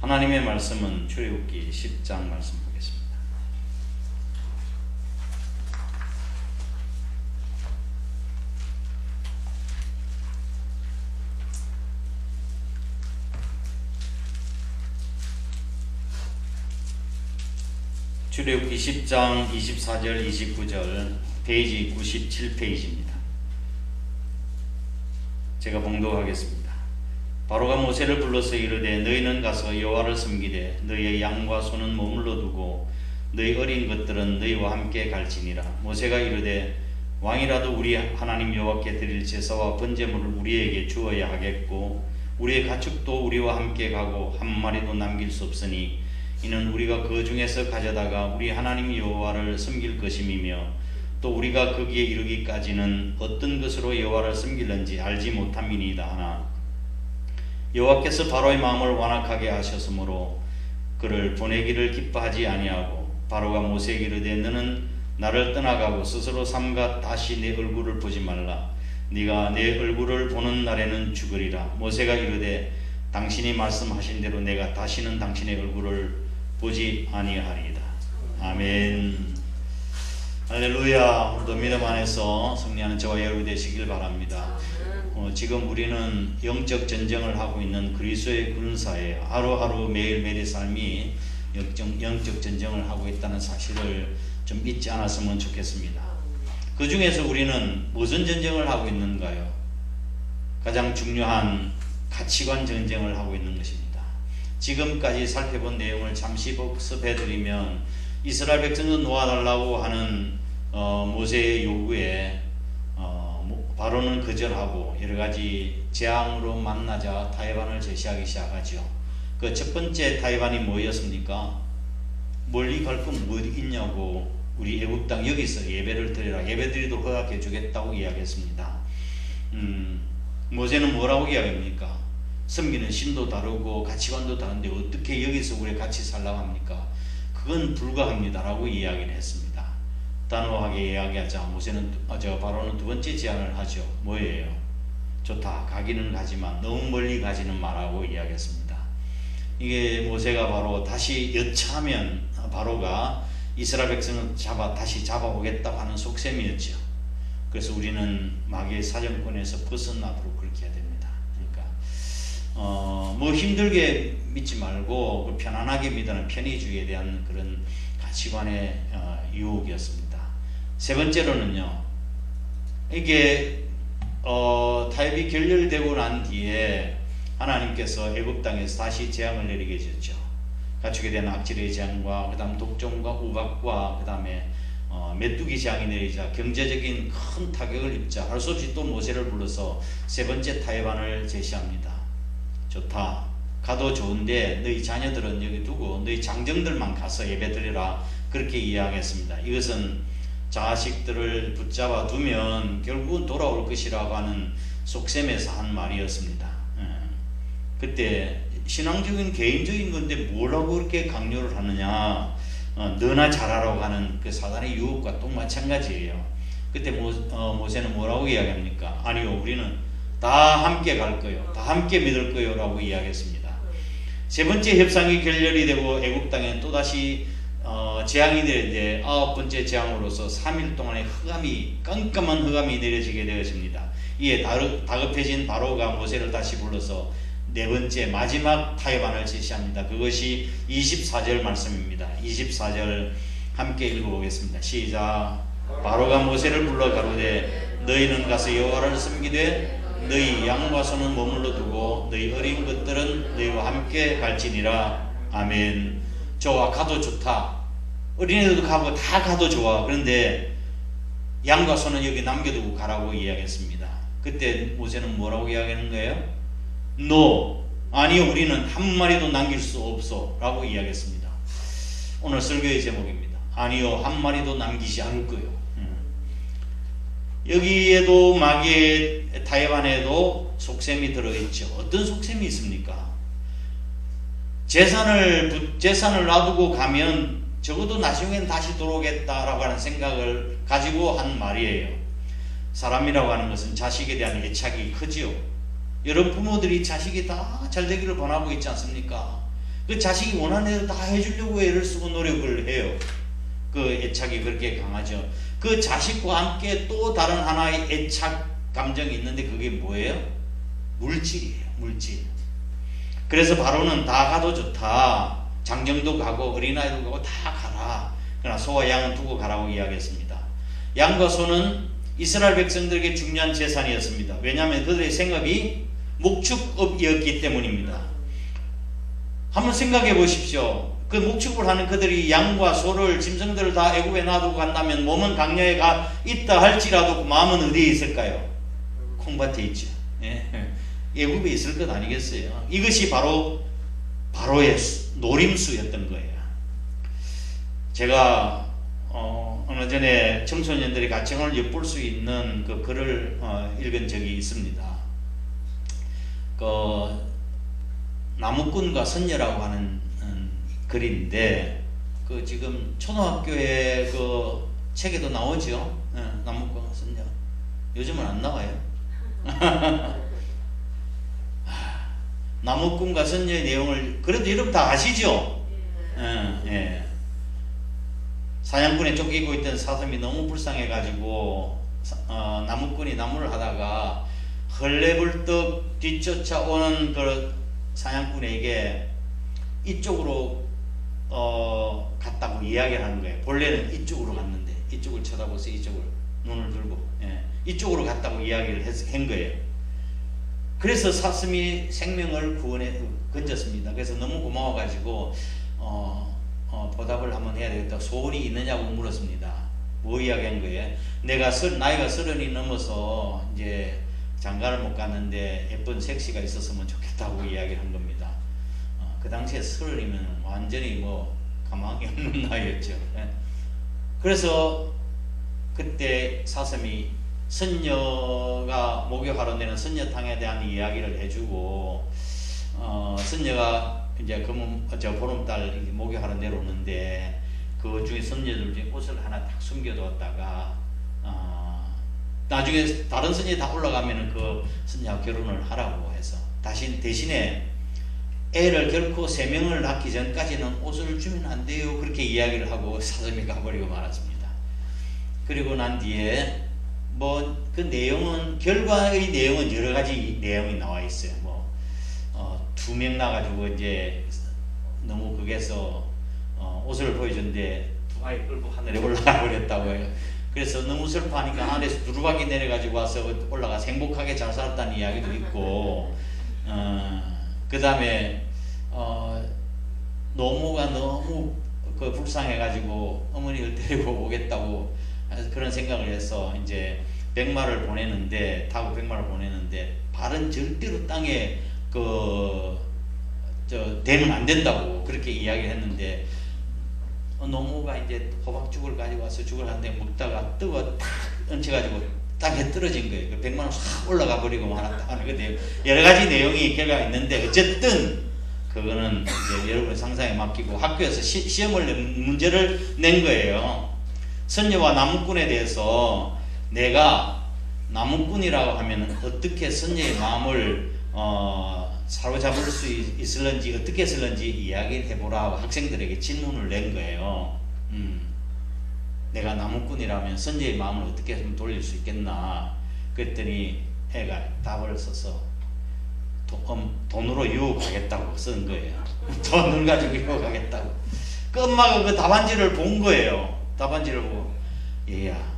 하나님의 말씀은 출애굽기 10장 말씀 보겠습니다. 출애굽기 10장 24절 29절 페이지 97페이지입니다. 제가 봉독하겠습니다. 바로가 모세를 불러서 이르되 너희는 가서 여호와를 섬기되 너희의 양과 소는 머물러 두고 너희 어린 것들은 너희와 함께 갈지니라. 모세가 이르되 왕이라도 우리 하나님 여호와께 드릴 제사와 번제물을 우리에게 주어야 하겠고 우리의 가축도 우리와 함께 가고 한 마리도 남길 수 없으니 이는 우리가 그 중에서 가져다가 우리 하나님 여호와를 섬길 것임이며 또 우리가 거기에 이르기까지는 어떤 것으로 여호와를 섬길는지 알지 못함이니이다 하나 여호와께서 바로의 마음을 완악하게 하셨으므로 그를 보내기를 기뻐하지 아니하고 바로가 모세에게 이르되 너는 나를 떠나가고 스스로 삼가 다시 내 얼굴을 보지 말라. 네가 내 얼굴을 보는 날에는 죽으리라. 모세가 이르되 당신이 말씀하신 대로 내가 다시는 당신의 얼굴을 보지 아니하리이다. 아멘. 할렐루야. 오늘도 믿음 안에서 승리하는 저와 여러분이 되시길 바랍니다. 지금 우리는 영적 전쟁을 하고 있는 그리스도의 군사예요. 하루하루 매일매일의 삶이 영적 전쟁을 하고 있다는 사실을 좀 잊지 않았으면 좋겠습니다. 그 중에서 우리는 무슨 전쟁을 하고 있는가요? 가장 중요한 가치관 전쟁을 하고 있는 것입니다. 지금까지 살펴본 내용을 잠시 복습해드리면 이스라엘 백성을 놓아달라고 하는 모세의 요구에 바로는 거절하고 여러가지 재앙으로 만나자 타협안을 제시하기 시작하죠. 그 첫 번째 타협안이 뭐였습니까? 멀리 갈 건 뭐 있냐고 우리 애굽 땅 여기서 예배를 드리라. 예배 드리도록 허락해 주겠다고 이야기했습니다. 모세는 뭐라고 이야기합니까? 섬기는 신도 다르고 가치관도 다른데 어떻게 여기서 우리 같이 살라고 합니까? 그건 불가합니다 라고 이야기를 했습니다. 단호하게 이야기하자 바로는 두 번째 제안을 하죠. 뭐예요? 좋다. 가기는 가지만 너무 멀리 가지는 마라고 이야기했습니다. 이게 모세가 바로 다시 여차하면 바로가 이스라엘 백성을 다시 잡아오겠다고 하는 속셈이었죠. 그래서 우리는 마귀의 사정권에서 벗어나도록 그렇게 해야 됩니다. 그러니까 뭐 힘들게 믿지 말고 편안하게 믿는 편의주의에 대한 그런 가치관의 유혹이었습니다. 세 번째로는요, 이게 타협이 결렬되고 난 뒤에 하나님께서 애굽 땅에서 다시 재앙을 내리게 해줬죠. 가축에 대한 악질의 재앙과 그다음 독점과 우박과 그다음에 메뚜기 재앙이 내리자 경제적인 큰 타격을 입자 할 수 없이 또 모세를 불러서 세 번째 타협안을 제시합니다. 좋다. 가도 좋은데 너희 자녀들은 여기 두고 너희 장정들만 가서 예배드리라. 그렇게 이야기했습니다. 이것은 자식들을 붙잡아 두면 결국은 돌아올 것이라고 하는 속셈에서 한 말이었습니다. 그때 신앙적인 개인적인 건데 뭐라고 그렇게 강요를 하느냐, 너나 잘하라고 하는 그 사단의 유혹과 또 마찬가지예요. 그때 모세는 뭐라고 이야기합니까? 아니요, 우리는 다 함께 갈 거예요. 다 함께 믿을 거예요 라고 이야기했습니다. 세 번째 협상이 결렬이 되고 애굽 땅에 또다시 재앙이 내리는데 아홉 번째 재앙으로서 3일 동안의 깜깜한 흑암이 내려지게 되었습니다. 이에 다급해진 바로가 모세를 다시 불러서 네 번째 마지막 타협안을 제시합니다. 그것이 24절 말씀입니다. 24절 함께 읽어보겠습니다. 시작. 바로가 모세를 불러 가로되 너희는 가서 여호와를 섬기되 너희 양과 소는 머물러 두고 너희 어린 것들은 너희와 함께 갈지니라. 아멘. 좋아. 가도 좋다. 어린애들도 가고 다 가도 좋아. 그런데 양과 소는 여기 남겨두고 가라고 이야기했습니다. 그때 모세는 뭐라고 이야기하는 거예요? 아니요, 우리는 한 마리도 남길 수 없어 라고 이야기했습니다. 오늘 설교의 제목입니다. 아니요, 한 마리도 남기지 않을 거예요. 여기에도 마귀의 타협안에도 속셈이 들어있죠. 어떤 속셈이 있습니까? 재산을 놔두고 가면 적어도 나중에는 다시 돌아오겠다라고 하는 생각을 가지고 한 말이에요. 사람이라고 하는 것은 자식에 대한 애착이 크지요. 여러분 부모들이 자식이 다 잘 되기를 바라고 있지 않습니까? 그 자식이 원하는 대로 다 해주려고 애를 쓰고 노력을 해요. 그 애착이 그렇게 강하죠. 그 자식과 함께 또 다른 하나의 애착 감정이 있는데 그게 뭐예요? 물질이에요. 물질. 그래서 바로는 다 가도 좋다. 장정도 가고 어린아이도 가고 다 가라. 그러나 소와 양은 두고 가라고 이야기했습니다. 양과 소는 이스라엘 백성들에게 중요한 재산이었습니다. 왜냐하면 그들의 생업이 목축업이었기 때문입니다. 한번 생각해 보십시오. 그 목축을 하는 그들이 양과 소를 짐승들을 다 애굽에 놔두고 간다면 몸은 강야에 가 있다 할지라도 그 마음은 어디에 있을까요? 콩밭에 있죠. 예. 애굽에 있을 것 아니겠어요? 이것이 바로 바로의 노림수였던 거예요. 제가 얼마 전에 청소년들이 가정을 엿볼 수 있는 그 글을 읽은 적이 있습니다. 그 나무꾼과 선녀라고 하는 글인데 그 지금 초등학교에 그 책에도 나오죠. 나무꾼과 선녀. 요즘은 안 나와요. 나무꾼과 선녀의 내용을 그래도 여러분 다 아시죠? 예. 사냥꾼에 쫓기고 있던 사슴이 너무 불쌍해가지고 나무꾼이 나무를 하다가 헐레벌떡 뒤쫓아오는 그 사냥꾼에게 이쪽으로 갔다고 이야기를 하는 거예요. 본래는 이쪽으로 갔는데 이쪽을 쳐다보세요. 이쪽을 눈을 들고 이쪽으로 갔다고 이야기를 한 거예요. 그래서 사슴이 생명을 건졌습니다. 그래서 너무 고마워가지고 보답을 한번 해야 되겠다. 소원이 있느냐고 물었습니다. 뭐 이야기한 거예요? 내가 나이가 30이 넘어서 이제 장가를 못 갔는데 예쁜 섹시가 있었으면 좋겠다고 이야기를 한 겁니다. 그 당시에 30이면 완전히 뭐 가망이 없는 나이였죠. 그래서 그때 사슴이 선녀가 목욕하러 내는 선녀탕에 대한 이야기를 해주고 선녀가 이제 보름달 목욕하러 내려오는데 그 중에 선녀들 중에 옷을 하나 딱 숨겨두었다가 나중에 다른 선녀 다 올라가면은 그 선녀와 결혼을 하라고 해서 대신에 애를 결코 3명을 낳기 전까지는 옷을 주면 안 돼요. 그렇게 이야기를 하고 사슴이 가버리고 말았습니다. 그리고 난 뒤에 뭐 그 내용은 결과의 내용은 여러 가지 내용이 나와 있어요. 2명 나가지고 이제 너무 거기에서 옷을 보여줬는데 2마리 끌고 하늘에 올라가 버렸다고 해요. 그래서 너무 슬퍼하니까 하늘에서 두루박이 내려가지고 와서 올라가서 행복하게 잘 살았다는 이야기도 있고 그 다음에 노모가 너무 불쌍해가지고 어머니를 데리고 오겠다고 그런 생각을 해서 이제 백마를 보내는데 타고 백마를 보내는데 발은 절대로 땅에 대면 안 된다고 그렇게 이야기를 했는데 노모가 이제 호박죽을 가지고 와서 죽을 하는데 먹다가 뜨거 탁 얹혀가지고 땅에 떨어진 거예요. 그 백마는 확 올라가 버리고 말았다. 여러 가지 내용이 결과가 있는데 어쨌든 그거는 이제 여러분의 상상에 맡기고 학교에서 시험을 문제를 낸 거예요. 선녀와 나무꾼에 대해서 내가 나무꾼이라고 하면 어떻게 선녀의 마음을 사로잡을 수 있을런지 어떻게 했을런지 이야기를 해보라고 학생들에게 질문을 낸 거예요. 내가 나무꾼이라면 선녀의 마음을 어떻게 좀 돌릴 수 있겠나. 그랬더니 애가 답을 써서 돈으로 유혹하겠다고 쓴 거예요. 돈을 가지고 유혹하겠다고. 그 엄마가 그 답안지를 본 거예요. 답안지를 보고 얘야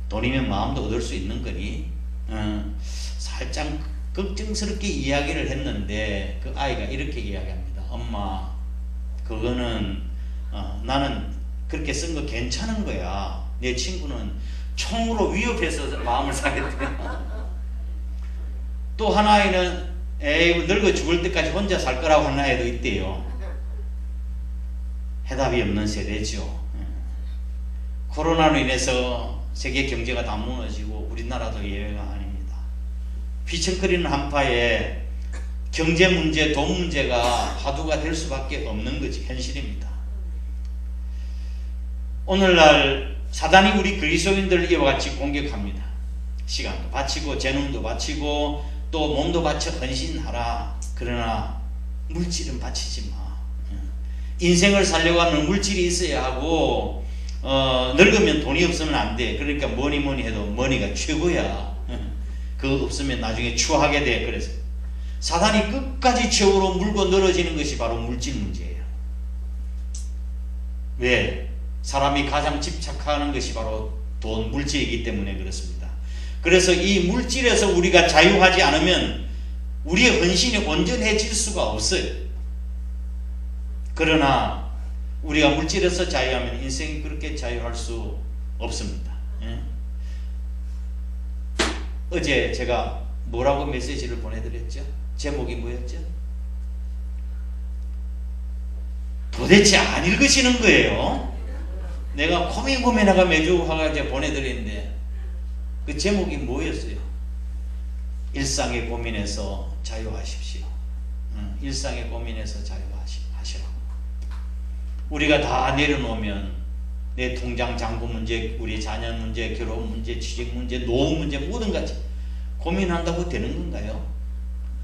돈이면 마음도 얻을 수 있는 거니? 살짝 걱정스럽게 이야기를 했는데 그 아이가 이렇게 이야기합니다. 엄마 그거는 나는 그렇게 쓴 거 괜찮은 거야. 내 친구는 총으로 위협해서 마음을 사겠대. 또 하나에는 에이 늙어 죽을 때까지 혼자 살 거라고 하는 아이도 있대요. 해답이 없는 세대죠. 코로나로 인해서 세계 경제가 다 무너지고 우리나라도 예외가 아닙니다. 휘청거리는 한파에 경제 문제, 돈 문제가 화두가 될 수밖에 없는 것이 현실입니다. 오늘날 사단이 우리 그리스도인들을 이와 같이 공격합니다. 시간도 바치고 재능도 바치고 또 몸도 바쳐 헌신하라. 그러나 물질은 바치지 마. 인생을 살려고 하면 물질이 있어야 하고 늙으면 돈이 없으면 안 돼. 그러니까 뭐니 해도 머니가 최고야. 그거 없으면 나중에 추하게 돼. 그래서 사단이 끝까지 최후로 물고 늘어지는 것이 바로 물질 문제예요. 왜? 사람이 가장 집착하는 것이 바로 돈, 물질이기 때문에 그렇습니다. 그래서 이 물질에서 우리가 자유하지 않으면 우리의 헌신이 온전해질 수가 없어요. 그러나 우리가 물질에서 자유하면 인생이 그렇게 자유할 수 없습니다. 예? 어제 제가 뭐라고 메시지를 보내드렸죠? 제목이 뭐였죠? 도대체 안 읽으시는 거예요. 내가 고민하가 매주 화가제 보내드리는데 그 제목이 뭐였어요? 일상의 고민에서 자유하십시오. 일상의 고민에서 자유하시라고. 우리가 다 내려놓으면 내 통장 잔고 문제, 우리 자녀 문제, 결혼 문제, 취직 문제, 노후 문제 모든 같이 고민한다고 되는 건가요?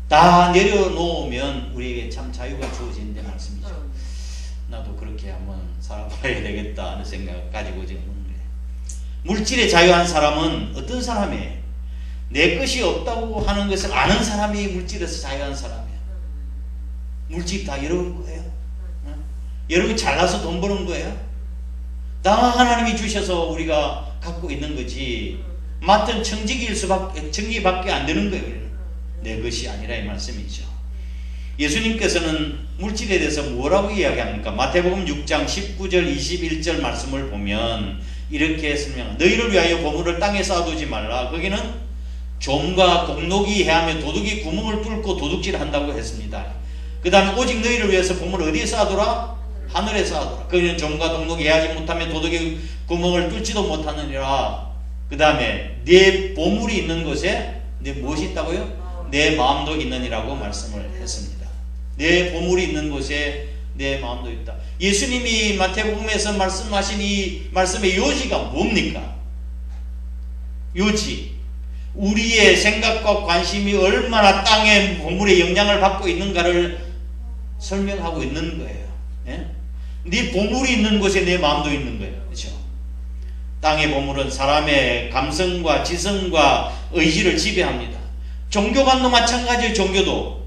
다 내려놓으면 우리에게 참 자유가 주어지는데 말씀이죠. 나도 그렇게 한번 살아봐야 되겠다 하는 생각 가지고 지금 오는 거예요. 물질에 자유한 사람은 어떤 사람이에요? 내 것이 없다고 하는 것을 아는 사람이 물질에서 자유한 사람이에요. 물질 다 여러분 거예요. 여러분이 잘나서 돈 버는 거예요. 다 하나님이 주셔서 우리가 갖고 있는 거지. 맡은 청지기밖에 안 되는 거예요. 내 것이 아니라 이 말씀이죠. 예수님께서는 물질에 대해서 뭐라고 이야기합니까? 마태복음 6장 19절 21절 말씀을 보면 이렇게 설명합니다. 너희를 위하여 보물을 땅에 쌓아두지 말라. 거기는 좀과 동록이 해하며 도둑이 구멍을 뚫고 도둑질한다고 했습니다. 그 다음에 오직 너희를 위해서 보물을 어디에 쌓아두라? 하늘에 쌓아두라. 거기는 좀과 동록이 해하지 못하며 도둑이 구멍을 뚫지도 못하느니라. 그 다음에 네 보물이 있는 곳에 네 무엇이 있다고요? 내 마음도 있느니라고 말씀을 했습니다. 내 보물이 있는 곳에 내 마음도 있다. 예수님이 마태복음에서 말씀하신 이 말씀의 요지가 뭡니까? 요지. 우리의 생각과 관심이 얼마나 땅의 보물의 영향을 받고 있는가를 설명하고 있는 거예요. 예? 네 보물이 있는 곳에 내 마음도 있는 거예요. 그렇죠? 땅의 보물은 사람의 감성과 지성과 의지를 지배합니다. 종교관도 마찬가지예요. 종교도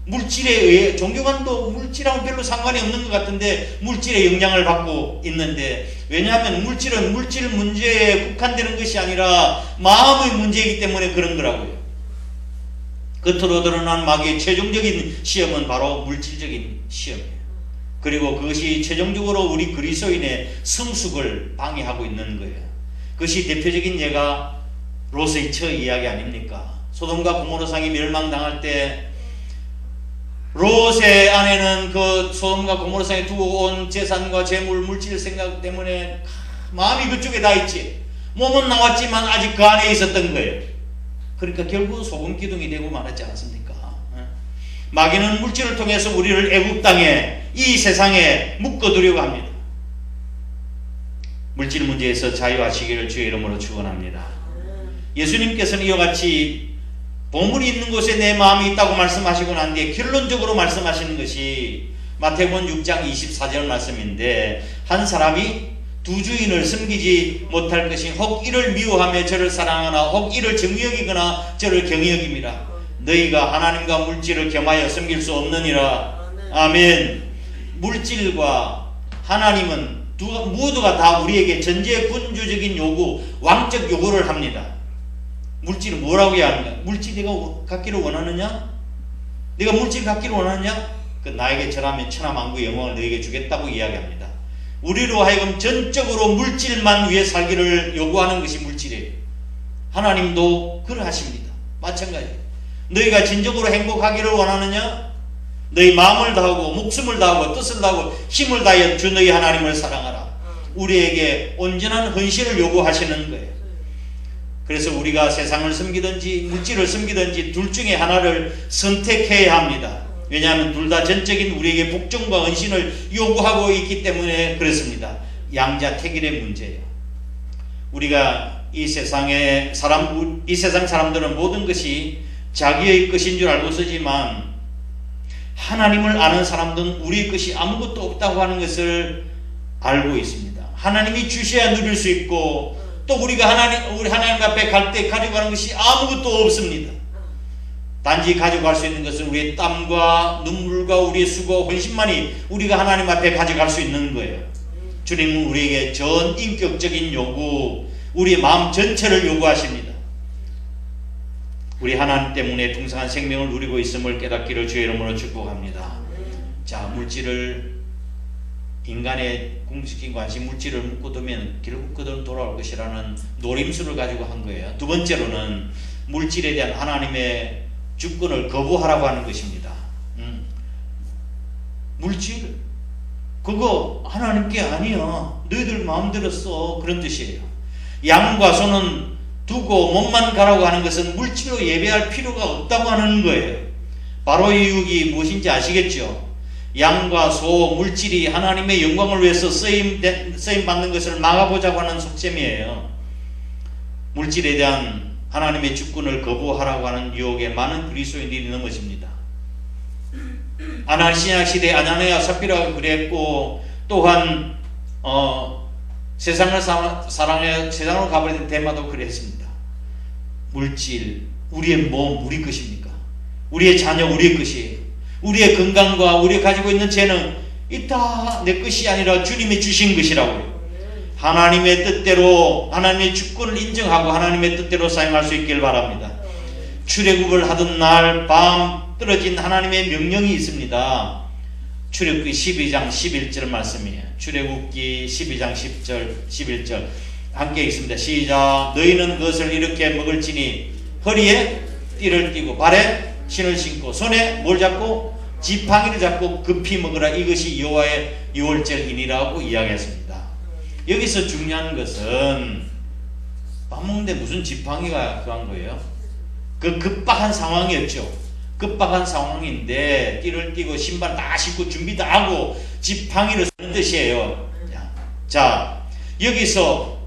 물질에 의해, 종교관도 물질하고 별로 상관이 없는 것 같은데 물질의 영향을 받고 있는데, 왜냐하면 물질은 물질 문제에 국한되는 것이 아니라 마음의 문제이기 때문에 그런 거라고요. 겉으로 드러난 마귀의 최종적인 시험은 바로 물질적인 시험이에요. 그리고 그것이 최종적으로 우리 그리스도인의 성숙을 방해하고 있는 거예요. 그것이 대표적인 예가 롯의 처 이야기 아닙니까? 소돔과 고모라상이 멸망당할 때 롯의 아내는 그 소돔과 고모라상에 두고 온 재산과 재물, 물질 생각 때문에 마음이 그쪽에 다 있지. 몸은 나왔지만 아직 그 안에 있었던 거예요. 그러니까 결국은 소금 기둥이 되고 말았지 않습니까? 마귀는 물질을 통해서 우리를 애굽 땅에, 이 세상에 묶어두려고 합니다. 물질 문제에서 자유하시기를 주의 이름으로 축원합니다. 예수님께서는 이와 같이 보물이 있는 곳에 내 마음이 있다고 말씀하시고 난 뒤에 결론적으로 말씀하시는 것이 마태복음 6장 24절 말씀인데, 한 사람이 두 주인을 섬기지 못할 것이 혹 이를 미워하며 저를 사랑하나 혹 이를 정히 여기거나 저를 경히 여김이라. 너희가 하나님과 물질을 겸하여 섬길 수 없느니라. 아멘. 물질과 하나님은 모두가 다 우리에게 전제군주적인 요구, 왕적 요구를 합니다. 물질은 뭐라고 해야 하는가? 물질 네가 갖기를 원하느냐? 네가 물질 갖기를 원하느냐? 그 나에게 절하면 천하만국의 영광을 너에게 주겠다고 이야기합니다. 우리로 하여금 전적으로 물질만 위해 살기를 요구하는 것이 물질이에요. 하나님도 그러하십니다. 마찬가지예요. 너희가 진정으로 행복하기를 원하느냐? 너희 마음을 다하고 목숨을 다하고 뜻을 다하고 힘을 다하여 주 너희 하나님을 사랑하라. 우리에게 온전한 헌신을 요구하시는 거예요. 그래서 우리가 세상을 섬기든지 물질을 섬기든지 둘 중에 하나를 선택해야 합니다. 왜냐하면 둘 다 전적인 우리에게 복종과 헌신을 요구하고 있기 때문에 그렇습니다. 양자택일의 문제예요. 우리가 이 세상 사람들은 모든 것이 자기의 것인 줄 알고 쓰지만 하나님을 아는 사람들은 우리 것이 아무것도 없다고 하는 것을 알고 있습니다. 하나님이 주셔야 누릴 수 있고 또 우리가 우리 하나님 앞에 갈 때 가져가는 것이 아무것도 없습니다. 단지 가져갈 수 있는 것은 우리의 땀과 눈물과 우리의 수고와 헌신만이 우리가 하나님 앞에 가져갈 수 있는 거예요. 주님은 우리에게 전 인격적인 요구, 우리의 마음 전체를 요구하십니다. 우리 하나님 때문에 풍성한 생명을 누리고 있음을 깨닫기를 주의 이름으로 축복합니다. 자, 물질을 인간의 궁극적인 관심, 물질을 묶고 두면 결국 그들은 돌아올 것이라는 노림수를 가지고 한 거예요. 두 번째로는 물질에 대한 하나님의 주권을 거부하라고 하는 것입니다. 물질 그거 하나님께 아니야, 너희들 마음대로 써, 그런 뜻이에요. 양과 소는 두고 몸만 가라고 하는 것은 물질로 예배할 필요가 없다고 하는 거예요. 바로 이 유혹이 무엇인지 아시겠죠? 양과 소, 물질이 하나님의 영광을 위해서 쓰임 받는 것을 막아보자고 하는 속셈이에요. 물질에 대한 하나님의 주권을 거부하라고 하는 유혹에 많은 그리스도인들이 넘어집니다. 신약 시대 아나니아와 삽비라가 그랬고, 또한 세상을 사랑해 세상으로 가버린 데마도 그랬습니다. 물질, 우리의 몸 우리 것입니까? 우리의 자녀 우리의 것이에요. 우리의 건강과 우리가 가지고 있는 재능 이 다 내 것이 아니라 주님이 주신 것이라고요. 하나님의 뜻대로 하나님의 주권을 인정하고 하나님의 뜻대로 사용할 수 있길 바랍니다. 출애굽을 하던 날 밤 떨어진 하나님의 명령이 있습니다. 출애굽기 12장 11절 말씀이에요. 출애굽기 12장 10절 11절 함께 읽습니다. 시작. 너희는 그것을 이렇게 먹을지니 허리에 띠를 띠고 발에 신을 신고 손에 뭘 잡고 지팡이를 잡고 급히 먹으라. 이것이 여호와의 유월절이니라고 이야기했습니다. 여기서 중요한 것은 밥 먹는데 무슨 지팡이가 그한 거예요? 그 급박한 상황이었죠. 급박한 상황인데 띠를 띠고 신발 다 신고 준비 다 하고 지팡이를 쓰는 뜻이에요. 자, 여기서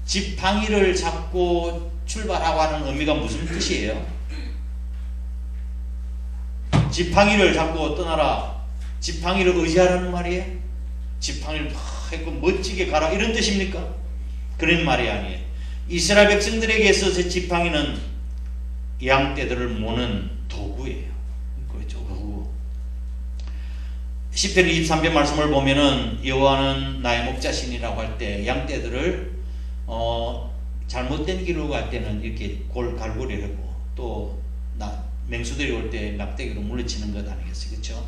지팡이를 잡고 출발하고 하는 의미가 무슨 뜻이에요? 지팡이를 잡고 떠나라. 지팡이를 의지하라는 말이에요? 지팡이를 했고 멋지게 가라 이런 뜻입니까? 그런 말이 아니에요. 이스라엘 백성들에게 있어서 지팡이는 양떼들을 모는 도구예요. 그렇죠, 도구. 시편 23편 말씀을 보면은 여호와는 나의 목자신이라고 할 때 양떼들을 잘못된 길로 갈 때는 이렇게 갈고리를 하고 또 맹수들이 올 때 막대기로 물리치는 것 아니겠어요? 그렇죠?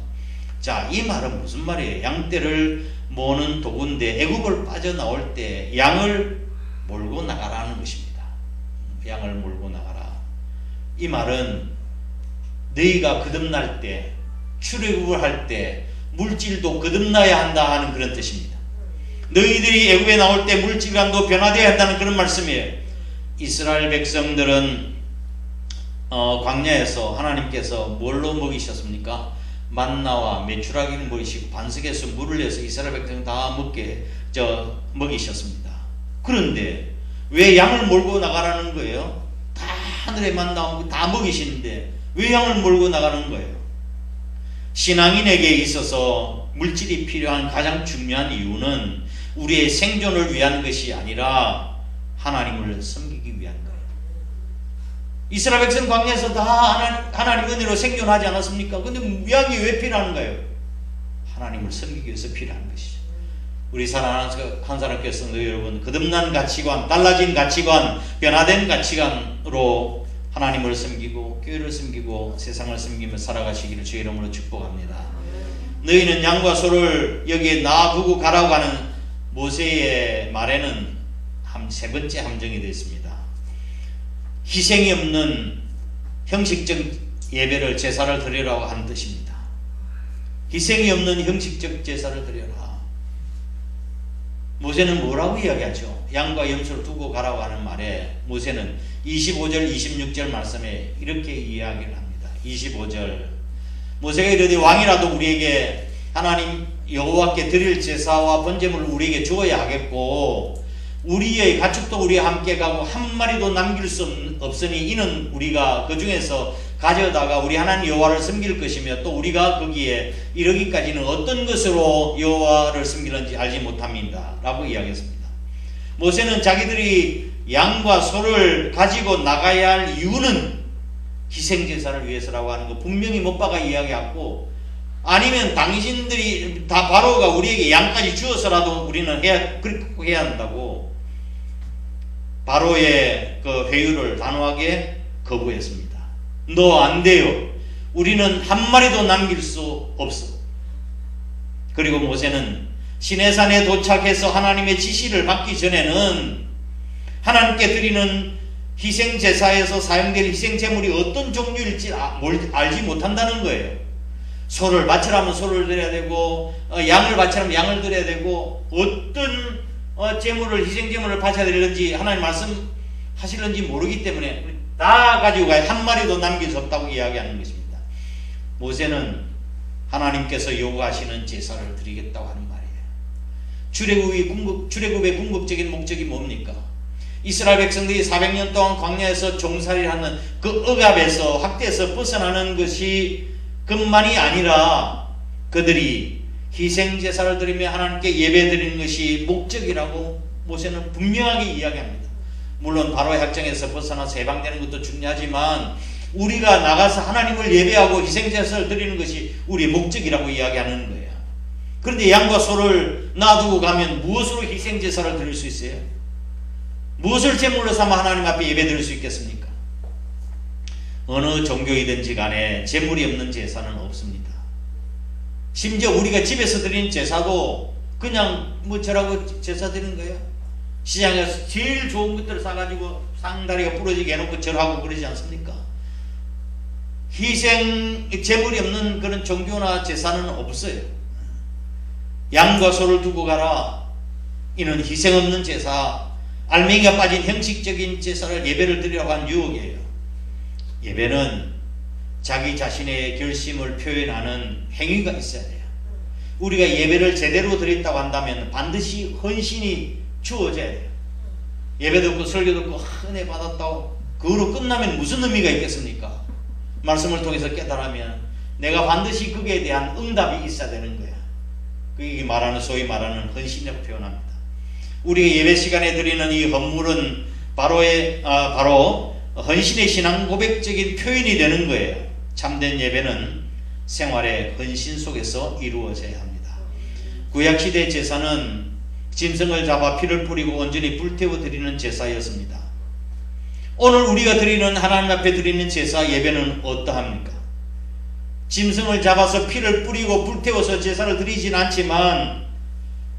자, 이 말은 무슨 말이에요? 양떼를 모는 도구인데 애굽을 빠져나올 때 양을 몰고 나가라는 것입니다. 양을 몰고 나가라. 이 말은 너희가 거듭날 때, 출애굽을 할 때 물질도 거듭나야 한다 하는 그런 뜻입니다. 너희들이 애굽에 나올 때 물질감도 변화되어야 한다는 그런 말씀이에요. 이스라엘 백성들은 광야에서 하나님께서 뭘로 먹이셨습니까? 만나와 메추라기를 먹이시고 반석에서 물을 내서 이스라엘 백성 다 먹이셨습니다. 그런데 왜 양을 몰고 나가라는 거예요? 다 하늘에 만나오고 다 먹이시는데 왜 양을 몰고 나가는 거예요? 신앙인에게 있어서 물질이 필요한 가장 중요한 이유는 우리의 생존을 위한 것이 아니라 하나님을 섬기기 위한 거예요. 이스라엘 백성 광야에서 다 하나님 은혜로 생존하지 않았습니까? 근데 양이 왜 필요한가요? 하나님을 섬기기 위해서 필요한 것이죠. 우리 사랑하는 한 사람께서 여러분 거듭난 가치관, 달라진 가치관, 변화된 가치관으로 하나님을 섬기고 교회를 섬기고 세상을 섬기며 살아가시기를 주의 이름으로 축복합니다. 너희는 양과 소를 여기에 놔두고 가라고 하는 모세의 말에는 세 번째 함정이 되어 있습니다. 희생이 없는 형식적 예배를 제사를 드리라고 하는 뜻입니다. 희생이 없는 형식적 제사를 드려라. 모세는 뭐라고 이야기하죠? 양과 염소를 두고 가라고 하는 말에 모세는 25절 26절 말씀에 이렇게 이야기를 합니다. 25절 모세가 이르되 왕이라도 우리에게 하나님 여호와께 드릴 제사와 번제물을 우리에게 주어야 하겠고 우리의 가축도 우리와 함께 가고 한 마리도 남길 수 없으니 이는 우리가 그 중에서 가져다가 우리 하나님 여호와를 섬길 것이며 또 우리가 거기에 이르기까지는 어떤 것으로 여호와를 섬기는지 알지 못합니다 라고 이야기했습니다. 모세는 자기들이 양과 소를 가지고 나가야 할 이유는 희생제사를 위해서라고 하는 거 분명히 못 박아 이야기하고, 아니면 당신들이 다 바로가 우리에게 양까지 주어서라도 우리는 그렇게 해야 한다고 바로의 그 회유를 단호하게 거부했습니다. 너 안 돼요. 우리는 한 마리도 남길 수 없어. 그리고 모세는 시내산에 도착해서 하나님의 지시를 받기 전에는 하나님께 드리는 희생제사에서 사용될 희생제물이 어떤 종류일지 알지 못한다는 거예요. 소를 바치라면 소를 드려야 되고, 양을 바치라면 양을 드려야 되고, 어떤 제물을 희생제물을 바쳐야 되는지 하나님 말씀하시는지 모르기 때문에 다 가지고 가야 한 마리도 남길 수 없다고 이야기하는 것입니다. 모세는 하나님께서 요구하시는 제사를 드리겠다고 하는 말이에요. 출애굽의 궁극적인 목적이 뭡니까? 이스라엘 백성들이 400년 동안 광야에서 종살이를 하는 그 억압에서 학대에서 벗어나는 것이 그뿐만이 아니라 그들이 희생제사를 드리며 하나님께 예배드리는 것이 목적이라고 모세는 분명하게 이야기합니다. 물론 바로의 학정에서 벗어나서 해방되는 것도 중요하지만 우리가 나가서 하나님을 예배하고 희생제사를 드리는 것이 우리의 목적이라고 이야기하는 거예요. 그런데 양과 소를 놔두고 가면 무엇으로 희생제사를 드릴 수 있어요? 무엇을 제물로 삼아 하나님 앞에 예배드릴 수 있겠습니까? 어느 종교이든지 간에 제물이 없는 제사는 없습니다. 심지어 우리가 집에서 드리는 제사도 그냥 뭐저라고 제사 드리는 거예요. 시장에서 제일 좋은 것들을 사가지고 상다리가 부러지게 해놓고 절하고 그러지 않습니까? 희생 제물이 없는 그런 종교나 제사는 없어요. 양과 소를 두고 가라. 이는 희생 없는 제사, 알맹이가 빠진 형식적인 제사를 예배를 드리라고 한 유혹이에요. 예배는 자기 자신의 결심을 표현하는 행위가 있어야 돼요. 우리가 예배를 제대로 드렸다고 한다면 반드시 헌신이 주어져야 돼요. 예배 듣고 설교 듣고 은혜 받았다고 그거로 끝나면 무슨 의미가 있겠습니까? 말씀을 통해서 깨달으면 내가 반드시 거기에 대한 응답이 있어야 되는 거야. 그게 소위 말하는 헌신이라고 표현합니다. 우리가 예배 시간에 드리는 이 헌물은 바로 헌신의 신앙 고백적인 표현이 되는 거예요. 참된 예배는 생활의 헌신 속에서 이루어져야 합니다. 구약시대 제사는 짐승을 잡아 피를 뿌리고 온전히 불태워 드리는 제사였습니다. 오늘 우리가 드리는 하나님 앞에 드리는 제사 예배는 어떠합니까? 짐승을 잡아서 피를 뿌리고 불태워서 제사를 드리진 않지만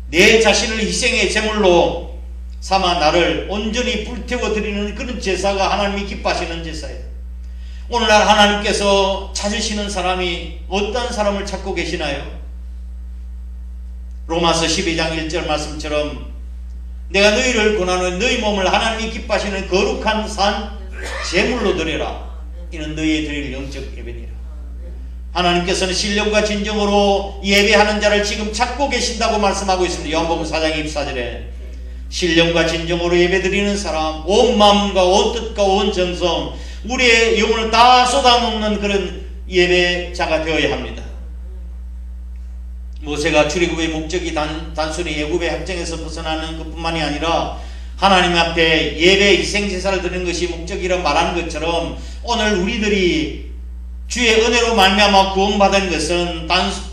내 자신을 희생의 제물로 삼아 나를 온전히 불태워 드리는 그런 제사가 하나님이 기뻐하시는 제사예요. 오늘날 하나님께서 찾으시는 사람이 어떤 사람을 찾고 계시나요? 로마서 12장 1절 말씀처럼 내가 너희를 권하노니 너희 몸을 하나님이 기뻐하시는 거룩한 산 제물로 드려라. 이는 너희의 드릴 영적 예배니라. 하나님께서는 신령과 진정으로 예배하는 자를 지금 찾고 계신다고 말씀하고 있습니다. 요한복음 4장 24절에 신령과 진정으로 예배드리는 사람, 온 마음과 온 뜻과 온 정성, 우리의 영혼을 다 쏟아놓는 그런 예배자가 되어야 합니다. 모세가 출애굽의 목적이 단순히 애굽의 학정에서 벗어나는 것뿐만이 아니라 하나님 앞에 예배 희생제사를 드리는 것이 목적이라 말하는 것처럼 오늘 우리들이 주의 은혜로 말미암아 구원받은 것은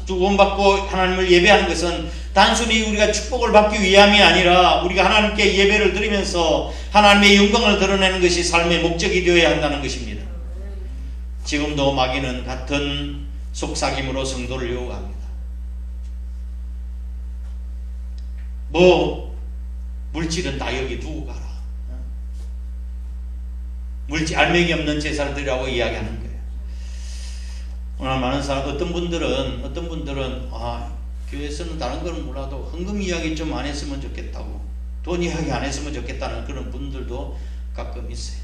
구원받고 하나님을 예배하는 것은 단순히 우리가 축복을 받기 위함이 아니라 우리가 하나님께 예배를 드리면서 하나님의 영광을 드러내는 것이 삶의 목적이 되어야 한다는 것입니다. 지금도 마귀는 같은 속삭임으로 성도를 유혹합니다. 물질은 다 여기 두고 가라. 알맹이 없는 제사를 드리라고 이야기하는 거예요. 오늘 많은 사람, 어떤 분들은 교회에서는 다른 건 몰라도 헌금 이야기 좀 안 했으면 좋겠다고, 돈 이야기 안 했으면 좋겠다는 그런 분들도 가끔 있어요.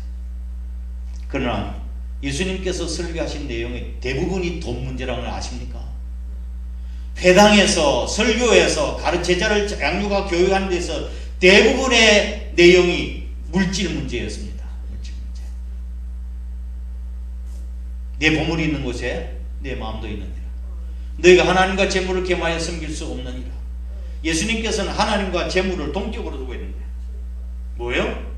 그러나 예수님께서 설교하신 내용의 대부분이 돈 문제라는 걸 아십니까? 회당에서 설교에서 제자를 양육과 교육하는 데서 대부분의 내용이 물질 문제였습니다. 물질 문제. 내 보물이 있는 곳에 내 마음도 있느니라. 너희가 하나님과 재물을 겸하여 섬길 수 없느니라. 예수님께서는 하나님과 재물을 동격으로 두고 있는 거예요. 뭐예요?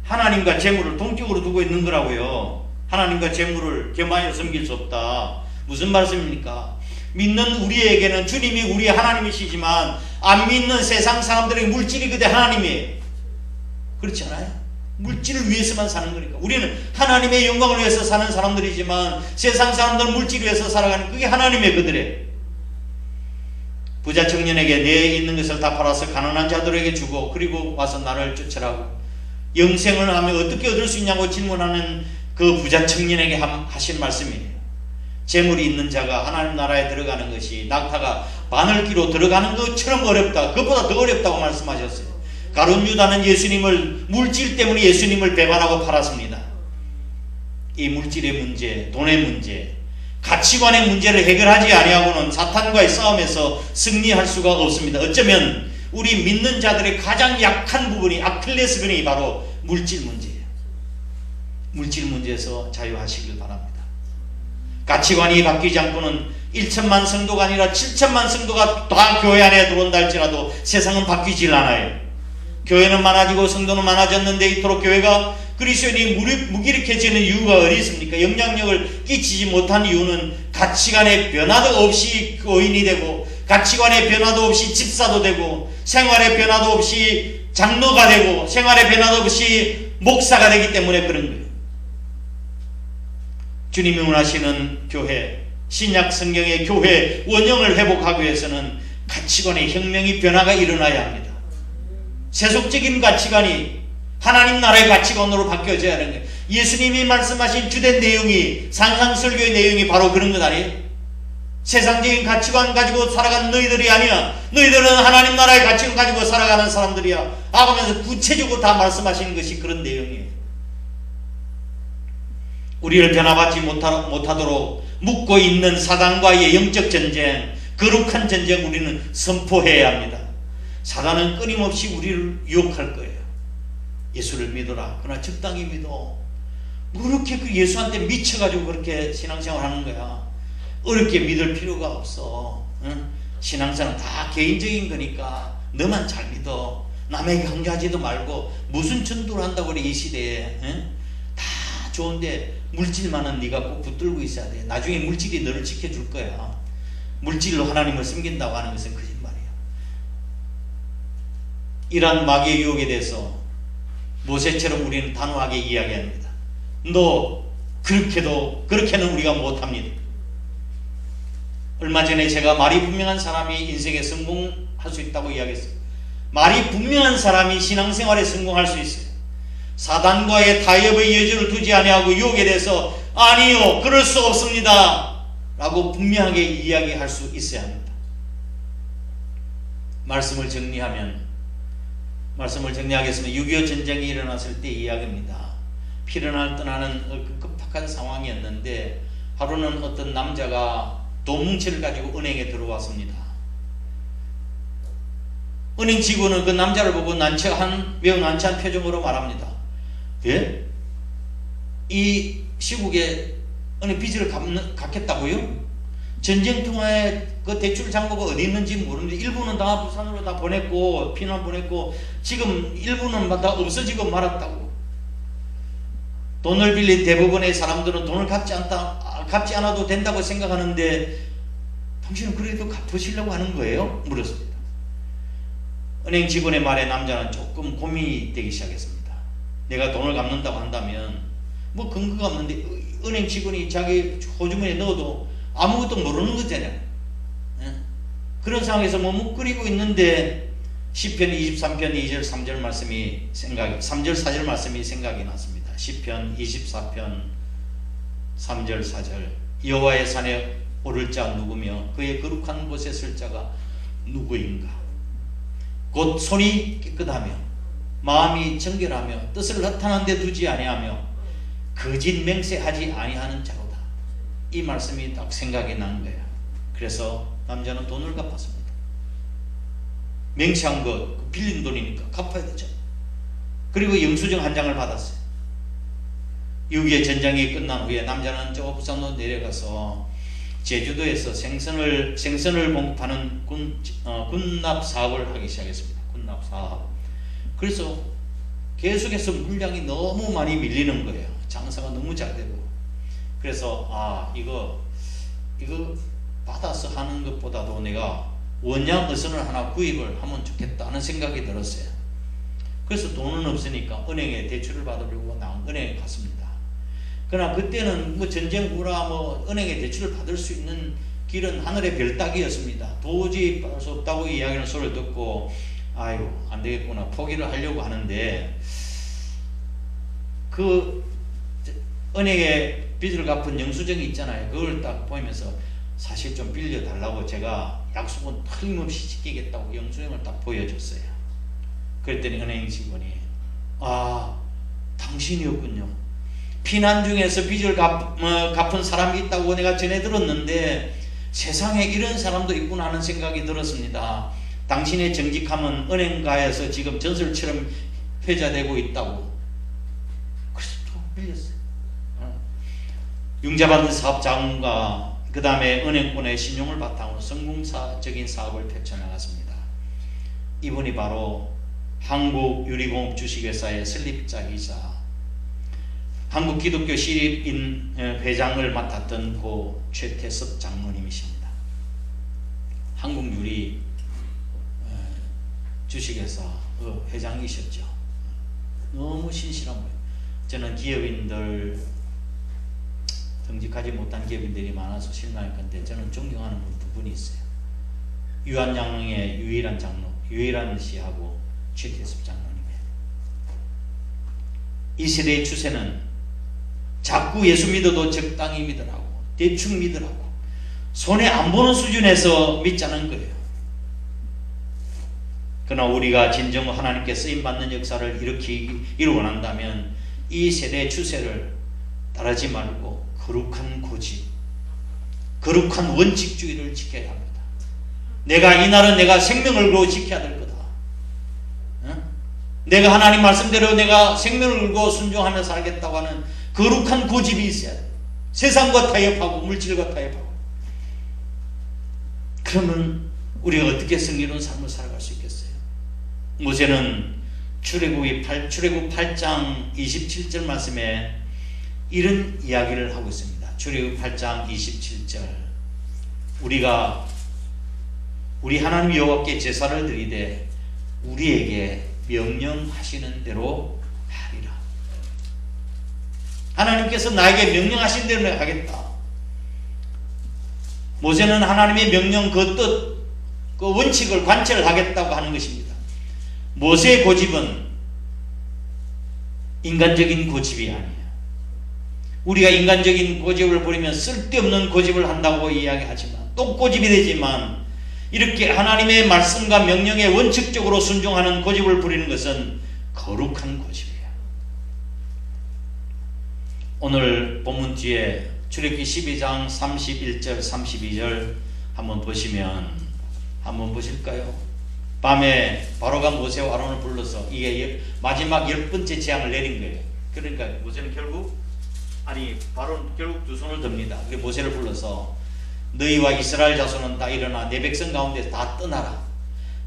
하나님과 재물을 동격으로 두고 있는 거라고요. 하나님과 재물을 겸하여 섬길 수 없다. 무슨 말씀입니까? 믿는 우리에게는 주님이 우리의 하나님이시지만 안 믿는 세상 사람들에게 물질이 그대 하나님이에요. 그렇지 않아요? 물질을 위해서만 사는 거니까. 우리는 하나님의 영광을 위해서 사는 사람들이지만 세상 사람들은 물질을 위해서 살아가는, 그게 하나님의 그들의. 부자 청년에게 내 있는 것을 다 팔아서 가난한 자들에게 주고 그리고 와서 나를 쫓으라고. 영생을 하면 어떻게 얻을 수 있냐고 질문하는 그 부자 청년에게 하신 말씀이에요. 재물이 있는 자가 하나님 나라에 들어가는 것이 낙타가 바늘기로 들어가는 것처럼 어렵다. 그것보다 더 어렵다고 말씀하셨어요. 가룟 유다는 예수님을, 물질 때문에 예수님을 배반하고 팔았습니다. 이 물질의 문제, 돈의 문제, 가치관의 문제를 해결하지 아니하고는 사탄과의 싸움에서 승리할 수가 없습니다. 어쩌면 우리 믿는 자들의 가장 약한 부분이, 아킬레스건이 바로 물질 문제예요. 물질 문제에서 자유하시길 바랍니다. 가치관이 바뀌지 않고는 1천만 성도가 아니라 7천만 성도가 다 교회 안에 들어온다 할지라도 세상은 바뀌질 않아요. 교회는 많아지고 성도는 많아졌는데 이토록 교회가 그리스도인이 무기력해지는 이유가 어디 있습니까? 영향력을 끼치지 못한 이유는 가치관의 변화도 없이 교인이 되고, 가치관의 변화도 없이 집사도 되고, 생활의 변화도 없이 장로가 되고, 생활의 변화도 없이 목사가 되기 때문에 그런 거예요. 주님이 원하시는 교회, 신약 성경의 교회 원형을 회복하기 위해서는 가치관의 혁명이, 변화가 일어나야 합니다. 세속적인 가치관이 하나님 나라의 가치관으로 바뀌어져야 하는 거예요. 예수님이 말씀하신 주된 내용이, 산상설교의 내용이 바로 그런 것 아니에요? 세상적인 가치관 가지고 살아가는 너희들이 아니야. 너희들은 하나님 나라의 가치관 가지고 살아가는 사람들이야. 하면서 구체적으로 다 말씀하시는 것이 그런 내용이에요. 우리를 변화받지 못하도록 묶고 있는 사단과의 영적 전쟁, 거룩한 전쟁 우리는 선포해야 합니다. 사단은 끊임없이 우리를 유혹할 거예요. 예수를 믿어라. 그러나 적당히 믿어. 그렇게 그 예수한테 미쳐가지고 그렇게 신앙생활 하는 거야. 어렵게 믿을 필요가 없어. 응? 신앙생활은 다 개인적인 거니까 너만 잘 믿어. 남에게 강조하지도 말고 무슨 전도를 한다고 그래 이 시대에. 응? 다 좋은데 물질만은 네가 꼭 붙들고 있어야 돼. 나중에 물질이 너를 지켜줄 거야. 물질로 하나님을 섬긴다고 하는 것은 거짓말이야. 이러한 마귀의 유혹에 대해서 모세처럼 우리는 단호하게 이야기합니다. 너 그렇게는 우리가 못합니다. 얼마 전에 제가 말이 분명한 사람이 인생에 성공할 수 있다고 이야기했어요. 말이 분명한 사람이 신앙생활에 성공할 수 있어요. 사단과의 타협의 여지를 두지 아니하고 유혹에 대해서 아니요, 그럴 수 없습니다 라고 분명하게 이야기할 수 있어야 합니다. 말씀을 정리하겠습니다. 6.25 전쟁이 일어났을 때 이야기입니다. 피를 떠나는 급박한 상황이었는데 하루는 어떤 남자가 돈 뭉치를 가지고 은행에 들어왔습니다. 은행 직원은 그 남자를 보고 매우 난처한 표정으로 말합니다. 예? 이 시국에 은행 빚을 갚겠다고요? 전쟁통화에 그 대출 잔고가 어디 있는지 모르는데 일부는 다 부산으로 다 보냈고 피난 보냈고 지금 일부는 다 없어지고 말았다고. 돈을 빌린 대부분의 사람들은 돈을 갚지 않아도 된다고 생각하는데 당신은 그래도 갚으시려고 하는 거예요? 물었습니다. 은행 직원의 말에 남자는 조금 고민이 되기 시작했습니다. 내가 돈을 갚는다고 한다면 뭐 근거가 없는데 은행 직원이 자기 호주머니에 넣어도 아무것도 모르는 거잖아요. 그런 상황에서 머뭇거리고 있는데 시편 23편 2절 3절 말씀이 3절 4절 말씀이 생각이 났습니다. 시편 24편 3절 4절 여호와의 산에 오를 자 누구며 그의 거룩한 곳에 설 자가 누구인가. 곧 손이 깨끗하며 마음이 정결하며 뜻을 허탄한 데 두지 아니하며 거짓 맹세하지 아니하는 자로다. 이 말씀이 딱 생각이 난 거예요. 그래서 남자는 돈을 갚았습니다. 맹세한 거 빌린 돈이니까 갚아야 되죠. 그리고 영수증 한 장을 받았어요. 6.25 전쟁이 끝난 후에 남자는 저 부산으로 내려가서 제주도에서 생선을 공급하는 군납 사업을 하기 시작했습니다. 군납 사업. 그래서 계속해서 물량이 너무 많이 밀리는 거예요. 장사가 너무 잘 되고. 그래서 이거 받아서 하는 것보다도 내가 원양 어선을 하나 구입을 하면 좋겠다는 생각이 들었어요. 그래서 돈은 없으니까 은행에 대출을 받으려고 은행에 갔습니다. 그러나 그때는 뭐 전쟁 후라 은행에 대출을 받을 수 있는 길은 하늘의 별 따기였습니다. 도저히 받을 수 없다고 이야기하는 소리를 듣고 아이고 안 되겠구나 포기를 하려고 하는데 그 은행에 빚을 갚은 영수증이 있잖아요. 그걸 딱 보면서 사실 좀 빌려달라고 제가 약속은 틀림없이 지키겠다고 영수증을 딱 보여줬어요. 그랬더니 은행 직원이 당신이었군요. 피난 중에서 빚을 갚은 사람이 있다고 내가 전해 들었는데 세상에 이런 사람도 있구나 하는 생각이 들었습니다. 당신의 정직함은 은행가에서 지금 전설처럼 회자되고 있다고. 그래서 또 빌렸어요. 융자받은 사업 자금과 그 다음에 은행권의 신용을 바탕으로 성공적인 사업을 펼쳐나갔습니다. 이분이 바로 한국유리공업 주식회사의 설립자이자 한국기독교 시립인 회장을 맡았던 고 최태섭 장로님이십니다. 한국유리 주식회사 회장이셨죠. 너무 신실한 거예요. 저는 기업인들 정직하지 못한 기업인들이 많아서 실망할 건데 저는 존경하는 두 분이 있어요. 유한양의 유일한 장로, 유일한 씨하고 최태섭 장로님이에요. 이 세대의 추세는 자꾸 예수 믿어도 적당히 믿으라고, 대충 믿으라고, 손에 안 보는 수준에서 믿자는 거예요. 그러나 우리가 진정 하나님께 쓰임받는 역사를 이루고 난다면 이 세대의 추세를 따르지 말고 거룩한 고집, 거룩한 원칙주의를 지켜야 합니다. 이날은 내가 생명을 걸고 지켜야 될 거다. 내가 하나님 말씀대로 내가 생명을 걸고 순종하며 살겠다고 하는 거룩한 고집이 있어야 돼. 세상과 타협하고 물질과 타협하고. 그러면 우리가 어떻게 승리로운 삶을 살아갈 수 있겠어요? 모세는 출애굽 8장 27절 말씀에 이런 이야기를 하고 있습니다. 출애굽 8장 27절 우리 하나님 여호와께 제사를 드리되 우리에게 명령하시는 대로 하리라. 하나님께서 나에게 명령하신 대로 내가 하겠다. 모세는 하나님의 명령 그 뜻, 그 원칙을 관철을 하겠다고 하는 것입니다. 모세의 고집은 인간적인 고집이 아니에요. 우리가 인간적인 고집을 부리면 쓸데없는 고집을 한다고 이야기하지만 똥고집이 되지만 이렇게 하나님의 말씀과 명령에 원칙적으로 순종하는 고집을 부리는 것은 거룩한 고집이에요. 오늘 본문 뒤에 출애굽기 12장 31절 32절 한번 보실까요? 밤에 바로가 모세와 아론을 불러서 이게 마지막 10번째 재앙을 내린 거예요. 그러니까 모세는 바로는 결국 두 손을 듭니다. 모세를 불러서 너희와 이스라엘 자손은 다 일어나 내 백성 가운데 다 떠나라.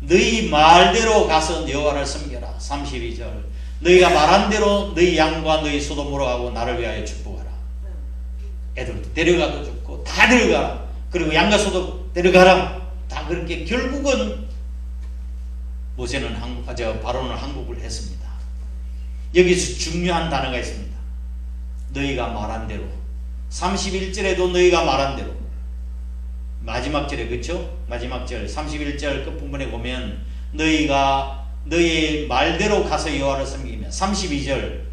너희 말대로 가서 여호와를 섬겨라. 32절 너희가 말한 대로 너희 양과 너희 소도 몰아가고 나를 위하여 축복하라. 애들 데려가도 좋고 다 데려가라. 그리고 양과 소도 데려가라. 다 그렇게 결국은 모세는 바로는 항복을 했습니다. 여기서 중요한 단어가 있습니다. 너희가 말한 대로. 31절에도 너희가 말한 대로. 마지막 절에 그렇죠? 마지막 절 31절 끝부분에 보면 너희가 너희 말대로 가서 여호와를 섬기면 32절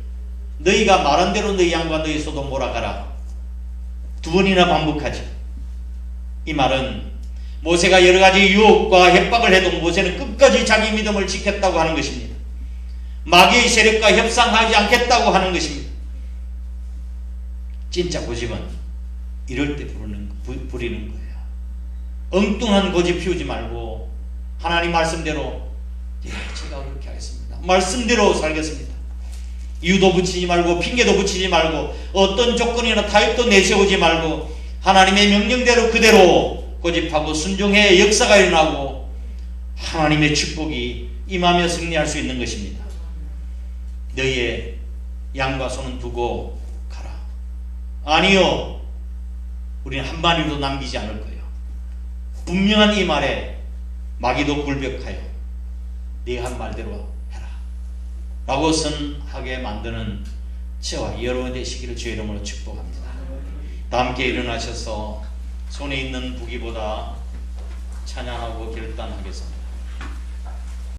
너희가 말한 대로 너희 양과 너희 소도 몰아가라. 두 번이나 반복하죠. 이 말은 모세가 여러 가지 유혹과 협박을 해도 모세는 끝까지 자기 믿음을 지켰다고 하는 것입니다. 마귀의 세력과 협상하지 않겠다고 하는 것입니다. 진짜 고집은 이럴 때 부리는 거예요. 엉뚱한 고집 피우지 말고 하나님 말씀대로 제가 그렇게 하겠습니다. 말씀대로 살겠습니다. 이유도 붙이지 말고 핑계도 붙이지 말고 어떤 조건이나 타협도 내세우지 말고 하나님의 명령대로 그대로 고집하고 순종해 역사가 일어나고 하나님의 축복이 임하며 승리할 수 있는 것입니다. 너희의 양과 소는 두고 가라. 아니요, 우리는 한 마리도 남기지 않을 거예요. 분명한 이 말에 마귀도 굴벽하여 네 한 말대로 해라 라고 선하게 만드는 저와 여러분 되시기를 주의 이름으로 축복합니다. 다 함께 일어나셔서 손에 있는 부기보다 찬양하고 결단하겠습니다.